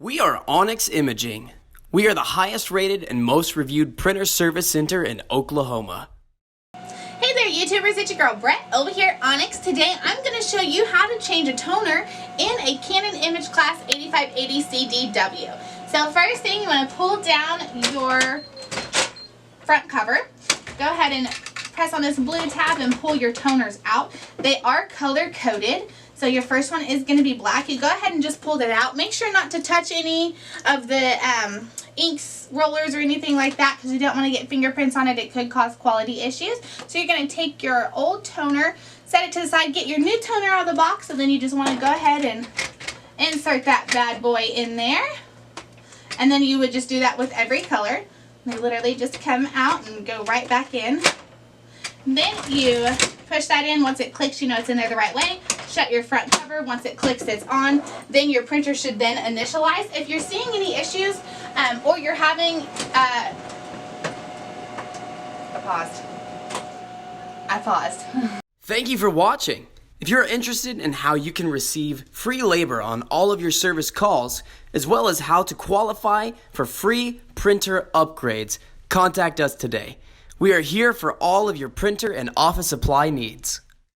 We are Onyx Imaging. We are the highest rated and most reviewed printer service center in Oklahoma. Hey there YouTubers, it's your girl Brett over here at Onyx. Today I'm going to show you how to change a toner in a Canon ImageClass 8580 CDW. So first thing, you want to pull down your front cover. Go ahead and press on this blue tab and pull your toners out. They are color coded. So your first one is going to be black. You go ahead and just pull that out. Make sure not to touch any of the inks, rollers, or anything like that because you don't want to get fingerprints on it. It could cause quality issues. So you're going to take your old toner, set it to the side, get your new toner out of the box, and then you just want to go ahead and insert that bad boy in there. And then you would just do that with every color. They literally just come out and go right back in. Then you push that in. Once it clicks, you know it's in there the right way. Shut your front cover. Once it clicks, it's on. Then your printer should then initialize. If you're seeing any issues or you're having... I paused. Thank you for watching. If you're interested in how you can receive free labor on all of your service calls, as well as how to qualify for free printer upgrades, contact us today. We are here for all of your printer and office supply needs.